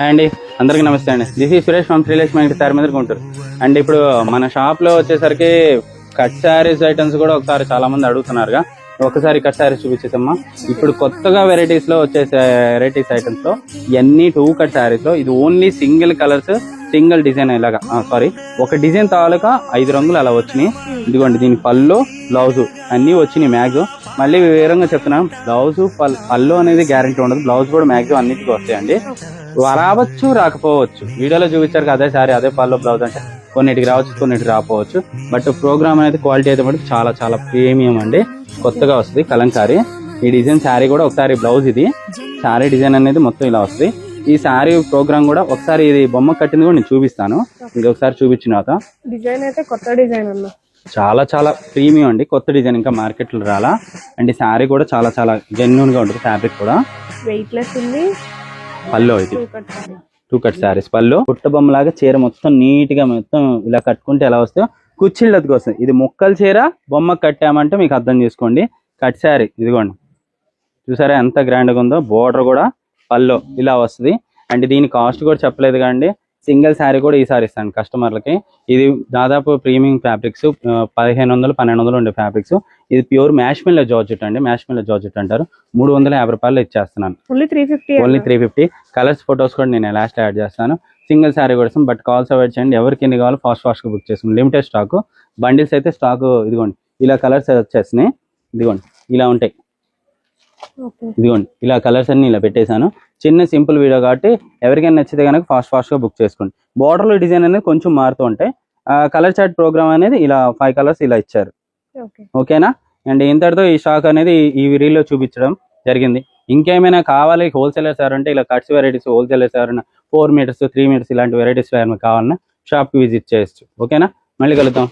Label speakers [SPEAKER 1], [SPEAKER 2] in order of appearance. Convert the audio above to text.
[SPEAKER 1] అండి అందరికీ నమస్తే అండి. దిస్ ఈ సురేష్ ఫ్రమ్ శ్రీలక్ష్మి సార్ మీద గుంటూరు. అండ్ ఇప్పుడు మన షాప్లో వచ్చేసరికి కట్ శారీస్ ఐటమ్స్ కూడా ఒకసారి చాలా మంది అడుగుతున్నారుగా, ఒకసారి కట్ శారీస్ చూపించేసమ్మా. ఇప్పుడు కొత్తగా వెరైటీస్లో వచ్చే వెరైటీస్ ఐటమ్స్లో ఇవన్నీ 2 కట్ శారీస్లో ఇది only single colours single design ఇలాగా ఒక డిజైన్ తాలూకా 5 రంగులు అలా వచ్చినాయి. ఇదిగోండి దీని పళ్ళు బ్లౌజు అన్నీ వచ్చినాయి మ్యాక్సిమం. మళ్ళీ వివరంగా చెప్తున్నాం, బ్లౌజు పళ్ళు అనేది గ్యారంటీ ఉండదు, బ్లౌజ్ కూడా మ్యాక్సిమం అన్నిటికీ వస్తాయండి. రావచ్చు రాకపోవచ్చు, వీడియోలో చూపించారు కదా అదే సారీ అదే పళ్ళు బ్లౌజ్ అంటే కొన్నిటికి రావచ్చు కొన్నిటికి రాకపోవచ్చు. బట్ ప్రోగ్రామ్ అనేది క్వాలిటీ అయితే మటుకు చాలా చాలా ప్రీమియం అండి. కొత్తగా వస్తుంది కలంకారీ. ఈ డిజైన్ శారీ కూడా ఒకసారి బ్లౌజ్, ఇది శారీ డిజైన్ అనేది మొత్తం ఇలా వస్తుంది. ఈ శారీ ప్రోగ్రామ్ కూడా ఒకసారి ఇది బొమ్మ కట్టింది కూడా నేను చూపిస్తాను. ఇంకొకసారి చూపించిన తర్వాత
[SPEAKER 2] డిజైన్ అయితే కొత్త డిజైన్ అన్న,
[SPEAKER 1] చాలా చాలా ప్రీమియం అండి, కొత్త డిజైన్ ఇంకా మార్కెట్లో రాలా. అండ్ ఈ శారీ కూడా చాలా చాలా జెన్యూన్ గా ఉంటుంది, ఫ్యాబ్రిక్ కూడా
[SPEAKER 2] వెయిట్ లెస్ ఉంది.
[SPEAKER 1] పళ్ళు ఇది 2 కట్ శారీస్, పళ్ళు పుట్ట బొమ్మలాగా చీర మొత్తం నీట్ గా మొత్తం ఇలా కట్టుకుంటే ఎలా వస్తే కుచ్చిళ్ళకి వస్తుంది. ఇది ముక్కల చీర బొమ్మ కట్టామంటే మీకు అర్థం చేసుకోండి. కట్ శారీ ఇదిగోండి, చూసారా ఎంత గ్రాండ్ గా ఉందో. బోర్డర్ కూడా పళ్ళు ఇలా వస్తుంది. అండ్ దీని కాస్ట్ కూడా చెప్పలేదు కానీ సింగిల్ శారీ కూడా ఈసారి ఇస్తాను కస్టమర్లకి. ఇది దాదాపు ప్రీమియం ఫ్యాబ్రిక్స్ 1500-1200 ఉండే ఫ్యాబ్రిక్స్. ఇది ప్యూర్ మ్యాష్మిల్ జార్జెట్ అండి, మ్యాష్మిల్ జార్జెట్ అంటారు. 350 రూపాయలు ఇచ్చేస్తున్నాను, ఓన్లీ 350. కలర్స్ ఫొటోస్ కూడా నేను లాస్ట్ యాడ్ చేస్తాను. సింగిల్ శారీ కూడా ఇస్తాం, బట్ కాల్స్ అవాయిడ్ చేయండి. ఎవరికి ఎన్ని కావాలో ఫాస్ట్ గా బుక్ చేస్తాం. లిమిటెడ్ స్టాక్, బండిల్స్ అయితే స్టాక్ ఇదిగోండి ఇలా కలర్స్ వచ్చేసినాయి. ఇదిగోండి ఇలా ఉంటాయి, ఇదిగోండి ఇలా కలర్స్ అన్ని ఇలా పెట్టేశాను. చిన్న సింపుల్ వీడియో కాబట్టి ఎవరికైనా నచ్చితే కనుక ఫాస్ట్ గా బుక్ చేసుకోండి. బార్డర్లో డిజైన్ అనేది కొంచెం మారుతూ ఉంటాయి. కలర్ చార్ట్ ప్రోగ్రామ్ అనేది ఇలా 5 కలర్స్ ఇలా ఇచ్చారు, ఓకేనా. అండ్ ఇంతటితో ఈ స్టాక్ అనేది ఈ రీల్లో చూపించడం జరిగింది. ఇంకేమైనా కావాలి హోల్సేలర్స్ ఎవరంటే ఇలా కట్స్ వెరైటీస్ హోల్సేలర్స్ ఎవరైనా 4 మీటర్స్ 3 మీటర్స్ ఇలాంటి వెరైటీస్ ఏమైనా కావాలన్నా షాప్కి విజిట్ చేయొచ్చు, ఓకేనా. మళ్ళీ కలుద్దాం.